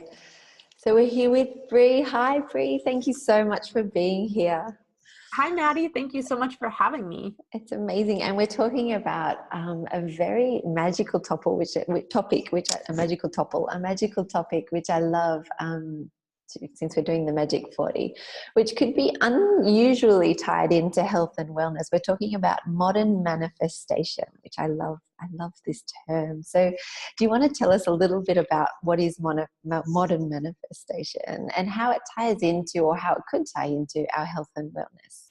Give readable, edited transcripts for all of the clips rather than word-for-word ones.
great. So we're here with Bri. Hi, Bri. Thank you so much for being here. Hi, Maddie. Thank you so much for having me. It's amazing, and we're talking about a very magical topic, a magical topic, which I love. Since we're doing the Magic 40, which could be unusually tied into health and wellness. We're talking about modern manifestation, which I love. I love this term. So do you want to tell us a little bit about what is modern manifestation and how it ties into, or how it could tie into, our health and wellness?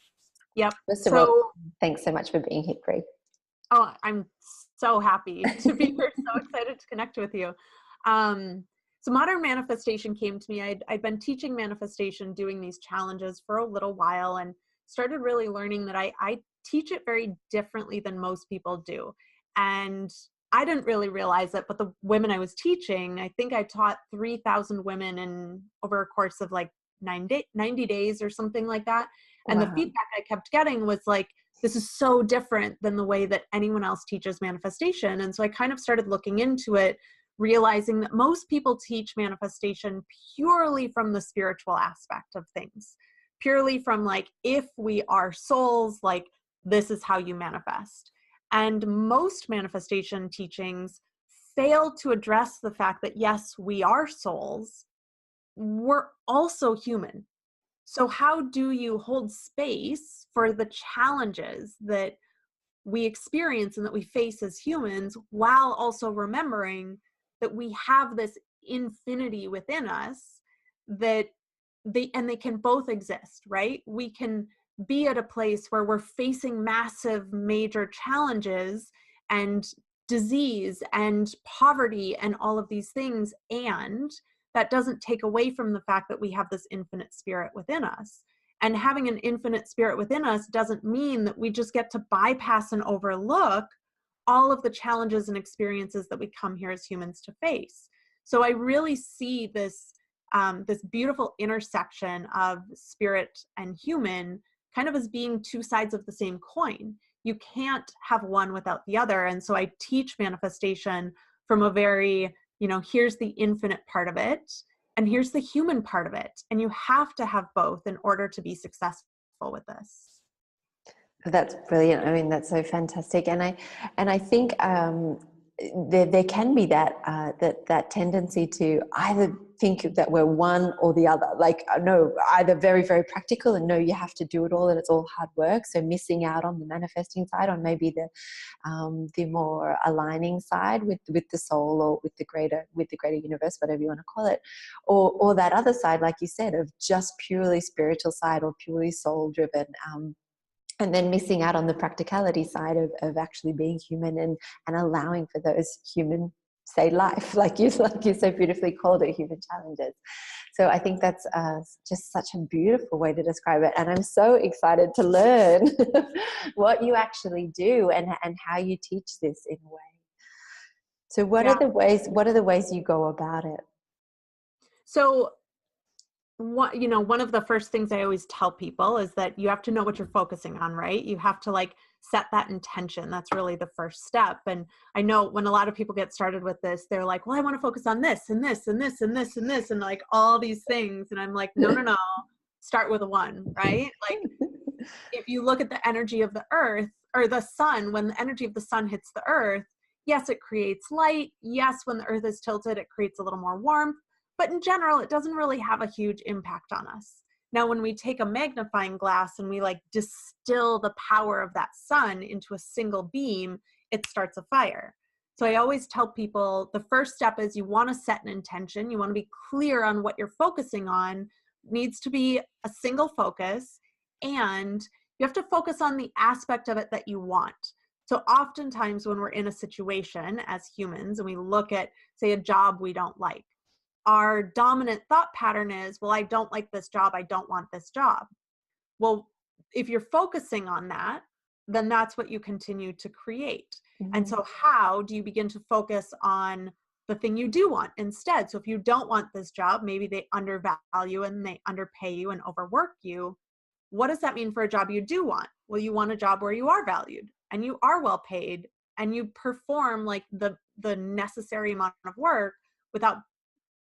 Yep. First of all, thanks so much for being here, Bri. Oh, I'm so happy to be here. So excited to connect with you. So modern manifestation came to me. I'd been teaching manifestation, doing these challenges for a little while, and started really learning that I teach it very differently than most people do. And I didn't really realize it, but the women I was teaching, I think I taught 3,000 women in over a course of like 90 days or something like that. And Wow. the feedback I kept getting was like, this is so different than the way that anyone else teaches manifestation. And so I kind of started looking into it, realizing that most people teach manifestation purely from the spiritual aspect of things, purely from like, if we are souls, like this is how you manifest. And most manifestation teachings fail to address the fact that yes, we are souls, we're also human. So how do you hold space for the challenges that we experience and that we face as humans, while also remembering that we have this infinity within us, that they can both exist, right? We can be at a place where we're facing massive major challenges and disease and poverty and all of these things, and that doesn't take away from the fact that we have this infinite spirit within us. And having an infinite spirit within us doesn't mean that we just get to bypass and overlook all of the challenges and experiences that we come here as humans to face. So I really see this this beautiful intersection of spirit and human kind of as being two sides of the same coin. You can't have one without the other. And so I teach manifestation from a very, here's the infinite part of it, and here's the human part of it. And you have to have both in order to be successful with this. That's brilliant. I mean, that's so fantastic. And I think there can be that tendency to either think that we're one or the other. Like, no, either very, very practical and no, you have to do it all and it's all hard work. So missing out on the manifesting side, on maybe the more aligning side with the soul, or with the greater universe, whatever you want to call it, or that other side, like you said, of just purely spiritual side or purely soul driven. And then missing out on the practicality side of actually being human and allowing for those human, say, life, like you so beautifully called it, human challenges. So I think that's just such a beautiful way to describe it. And I'm so excited to learn what you actually do and how you teach this in a way. So what are the ways you go about it? So one of the first things I always tell people is that you have to know what you're focusing on, right? You have to set that intention. That's really the first step. And I know when a lot of people get started with this, they're like, well, I want to focus on this and this and this and this and this and like all these things. And I'm like, no, start with a one, right? Like if you look at the energy of the earth or the sun, when the energy of the sun hits the earth, yes, it creates light. Yes, when the earth is tilted, it creates a little more warmth. But in general, it doesn't really have a huge impact on us. Now, when we take a magnifying glass and we distill the power of that sun into a single beam, it starts a fire. So I always tell people the first step is you want to set an intention. You want to be clear on what you're focusing on. It needs to be a single focus, and you have to focus on the aspect of it that you want. So oftentimes when we're in a situation as humans and we look at, say, a job we don't like, our dominant thought pattern is, well, I don't like this job. I don't want this job. Well, if you're focusing on that, then that's what you continue to create. Mm-hmm. And so how do you begin to focus on the thing you do want instead? So if you don't want this job, maybe they undervalue and they underpay you and overwork you. What does that mean for a job you do want? Well, you want a job where you are valued and you are well paid and you perform the necessary amount of work without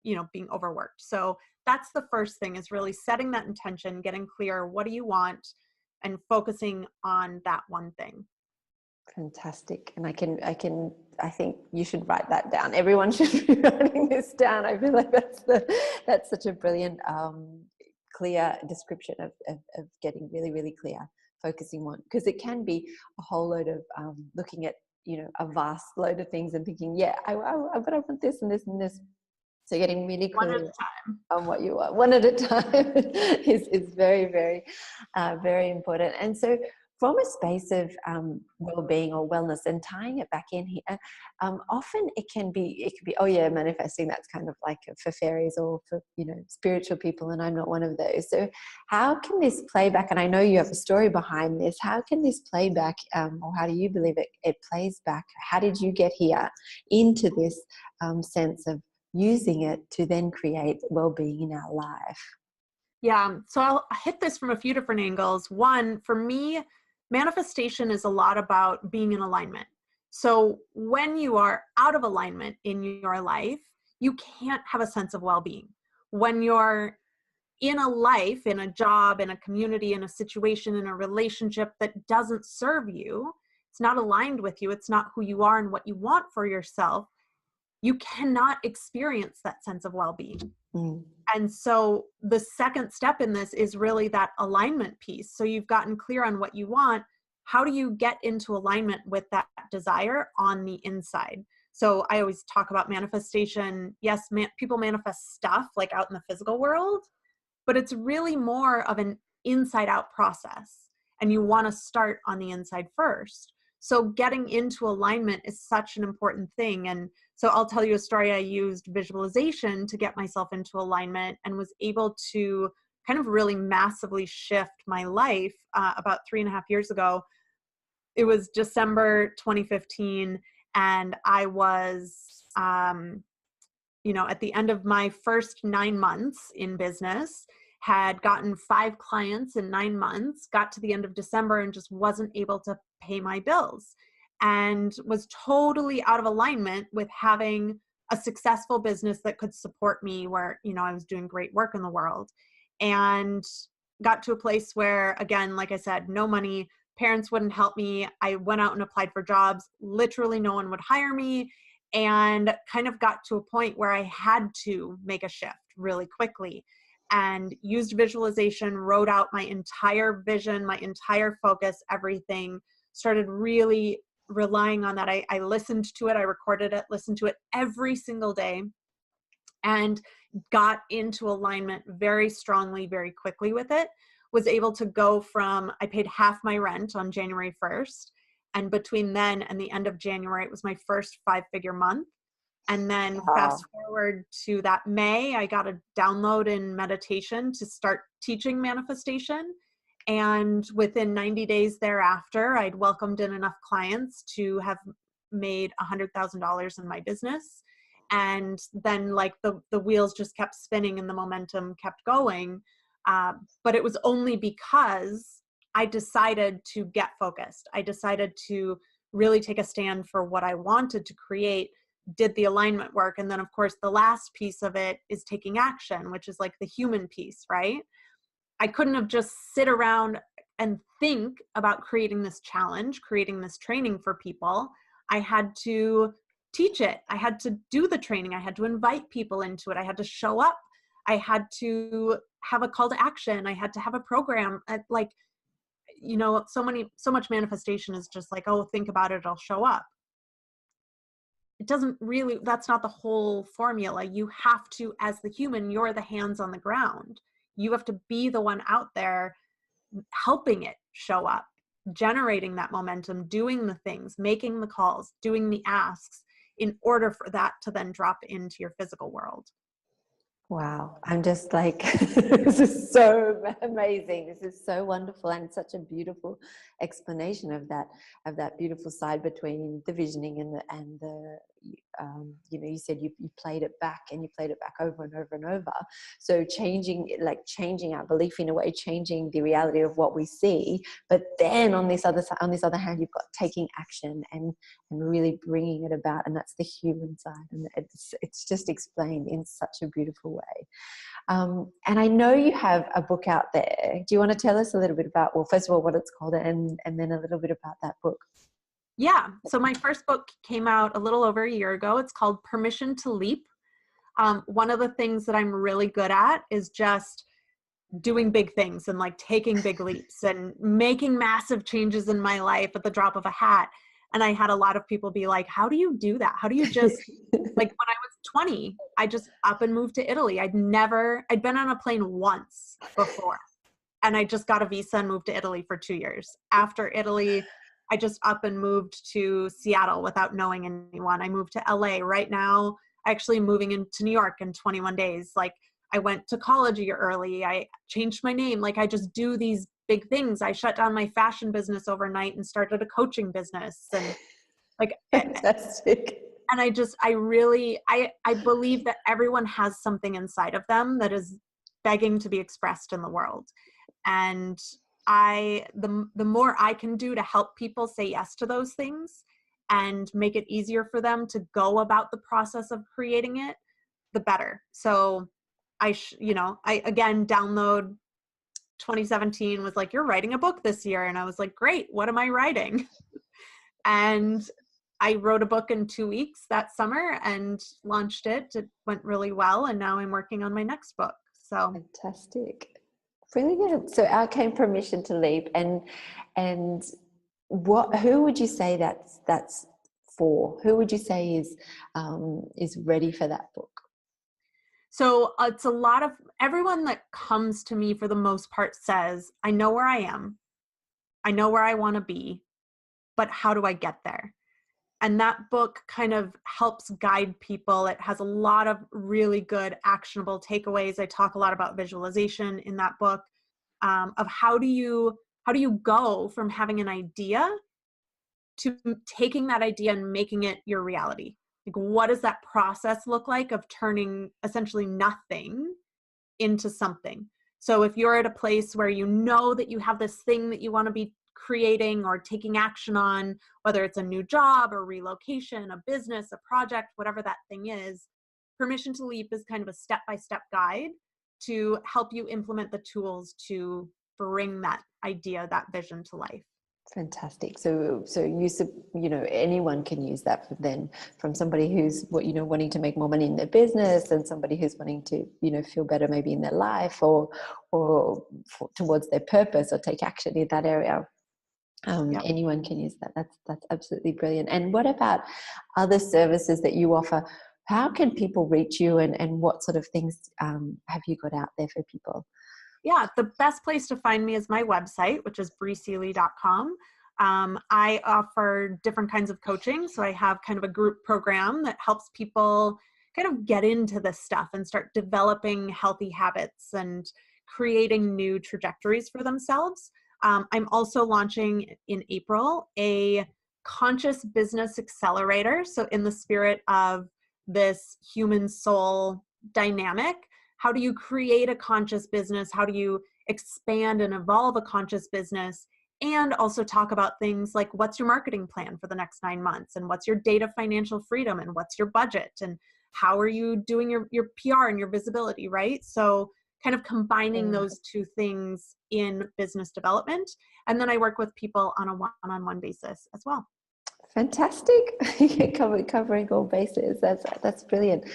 being overworked. So that's the first thing, is really setting that intention, getting clear, what do you want, and focusing on that one thing. Fantastic. And I think you should write that down. Everyone should be writing this down. I feel like that's such a brilliant, clear description of getting really, really clear, focusing on, because it can be a whole load of looking at, a vast load of things and thinking, yeah, but I want this and this and this. So getting really clear on what you want, one at a time, is very, very, very important. And so from a space of well-being or wellness, and tying it back in here, often it can be, oh yeah, manifesting, that's kind of like for fairies or for, spiritual people, and I'm not one of those. So how can this play back, and I know you have a story behind this, how can this play back, or how do you believe it plays back? How did you get here into this sense of using it to then create well-being in our life? Yeah, so I'll hit this from a few different angles. One, for me, manifestation is a lot about being in alignment. So when you are out of alignment in your life, you can't have a sense of well-being. When you're in a life, in a job, in a community, in a situation, in a relationship that doesn't serve you, it's not aligned with you, it's not who you are and what you want for yourself, you cannot experience that sense of well-being. Mm. And so the second step in this is really that alignment piece. So you've gotten clear on what you want. How do you get into alignment with that desire on the inside? So I always talk about manifestation. Yes, people manifest stuff like out in the physical world, but it's really more of an inside out process. And you want to start on the inside first. So getting into alignment is such an important thing. And so I'll tell you a story. I used visualization to get myself into alignment and was able to kind of really massively shift my life about 3.5 years ago. It was December 2015, and I was, at the end of my first 9 months in business, had gotten 5 clients in 9 months, got to the end of December and just wasn't able to pay my bills, and was totally out of alignment with having a successful business that could support me where, I was doing great work in the world, and got to a place where, again, like I said, no money, parents wouldn't help me. I went out and applied for jobs. Literally no one would hire me, and kind of got to a point where I had to make a shift really quickly, and used visualization, wrote out my entire vision, my entire focus, everything, started really relying on that. I listened to it, I recorded it, listened to it every single day, and got into alignment very strongly, very quickly with it. Was able to go from, I paid half my rent on January 1st. And between then and the end of January, it was my first 5-figure month. And then fast forward to that May, I got a download in meditation to start teaching manifestation. And within 90 days thereafter, I'd welcomed in enough clients to have made $100,000 in my business. And then like the wheels just kept spinning and the momentum kept going. But it was only because I decided to get focused. I decided to really take a stand for what I wanted to create, did the alignment work. And then of course, the last piece of it is taking action, which is like the human piece, right? I couldn't have just sit around and think about creating this challenge, creating this training for people. I had to teach it. I had to do the training. I had to invite people into it. I had to show up. I had to have a call to action. I had to have a program. So much manifestation is just like, oh, think about it, it'll show up. It doesn't really, that's not the whole formula. You have to, as the human, you're the hands on the ground. You have to be the one out there helping it show up, generating that momentum, doing the things, making the calls, doing the asks in order for that to then drop into your physical world. Wow. I'm just like, this is so amazing. This is so wonderful, and such a beautiful explanation of that beautiful side between the visioning and the you said you played it back, and you played it back over and over and over. So changing our belief, in a way, changing the reality of what we see. But then on this other hand, you've got taking action and really bringing it about, and that's the human side, and it's just explained in such a beautiful way. And I know you have a book out there. Do you want to tell us a little bit about, well, first of all, what it's called, and then a little bit about that book? Yeah. So my first book came out a little over a year ago. It's called Permission to Leap. One of the things that I'm really good at is just doing big things and like taking big leaps and making massive changes in my life at the drop of a hat. And I had a lot of people be like, how do you do that? How do you just, like when I was 20, I just up and moved to Italy. I'd been on a plane once before, and I just got a visa and moved to Italy for 2 years. After Italy, I just up and moved to Seattle without knowing anyone. I moved to LA. Right now, actually moving into New York in 21 days. Like, I went to college a year early. I changed my name. Like, I just do these big things. I shut down my fashion business overnight and started a coaching business. And like, fantastic. And I believe that everyone has something inside of them that is begging to be expressed in the world. And the more I can do to help people say yes to those things and make it easier for them to go about the process of creating it, the better. So I again, download 2017 was like, you're writing a book this year. And I was like, great, what am I writing? And I wrote a book in 2 weeks that summer and launched it. It went really well. And now I'm working on my next book. So fantastic. Brilliant. So out came Permission to Leap, and who would you say that's for? Who would you say is ready for that book? So it's a lot of everyone that comes to me for the most part says, I know where I am. I know where I want to be, but how do I get there? And that book kind of helps guide people. It has a lot of really good actionable takeaways. I talk a lot about visualization in that book, of how do you go from having an idea to taking that idea and making it your reality? Like, what does that process look like of turning essentially nothing into something? So if you're at a place where you know that you have this thing that you want to be creating or taking action on, whether it's a new job or relocation, a business, a project, whatever that thing is, Permission to Leap is kind of a step-by-step guide to help you implement the tools to bring that idea, that vision to life. Fantastic. So anyone can use that from somebody who's wanting to make more money in their business, and somebody who's wanting to feel better maybe in their life, or towards their purpose, or take action in that area. Yep. Anyone can use that. That's absolutely brilliant. And what about other services that you offer? How can people reach you, and what sort of things have you got out there for people? Yeah, the best place to find me is my website, which is briseeley.com. I offer different kinds of coaching. So I have kind of a group program that helps people kind of get into this stuff and start developing healthy habits and creating new trajectories for themselves. I'm also launching in April a conscious business accelerator. So in the spirit of this human soul dynamic, how do you create a conscious business? How do you expand and evolve a conscious business? And also talk about things like, what's your marketing plan for the next 9 months? And what's your date of financial freedom? And what's your budget? And how are you doing your PR and your visibility, right? So kind of combining those two things in business development. And then I work with people on a one-on-one basis as well. Fantastic. Covering all bases. That's brilliant.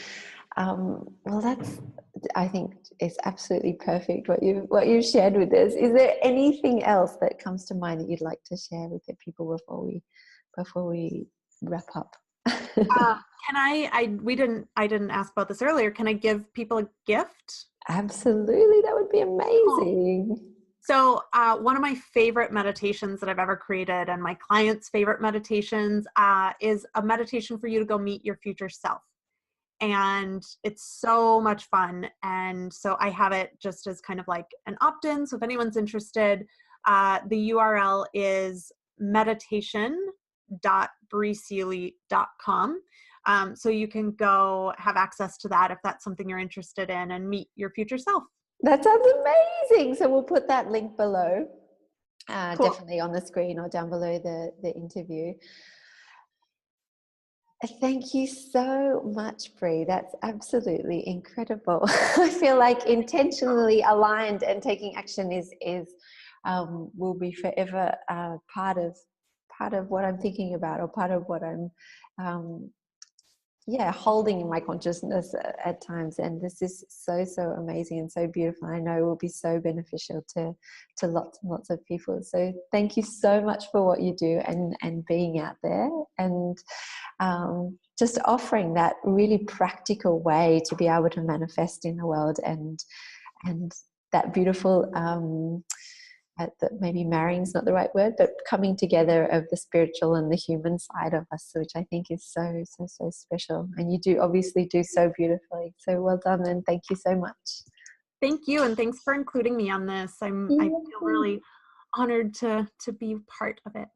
Well, I think it's absolutely perfect what you've shared with us. Is there anything else that comes to mind that you'd like to share with the people before we wrap up? I didn't ask about this earlier. Can I give people a gift? Absolutely. That would be amazing. Cool. So one of my favorite meditations that I've ever created, and my clients' favorite meditations, is a meditation for you to go meet your future self. And it's so much fun. And so I have it just as kind of like an opt-in. So if anyone's interested, the URL is meditation.briseeley.com. So you can go have access to that if that's something you're interested in, and meet your future self. That sounds amazing. So we'll put that link below, Cool. definitely on the screen or down below the interview. Thank you so much, Bri. That's absolutely incredible. I feel like intentionally aligned and taking action is will be forever part of what I'm thinking about, or part of what I'm holding in my consciousness at times. And this is so amazing and so beautiful. I know it will be so beneficial to lots and lots of people. So thank you so much for what you do, and being out there, and just offering that really practical way to be able to manifest in the world, and that beautiful maybe marrying is not the right word, but coming together of the spiritual and the human side of us, which I think is so special. And you do obviously do so beautifully. So well done, and thank you so much. Thank you, and thanks for including me on this. I feel really honored to be part of it.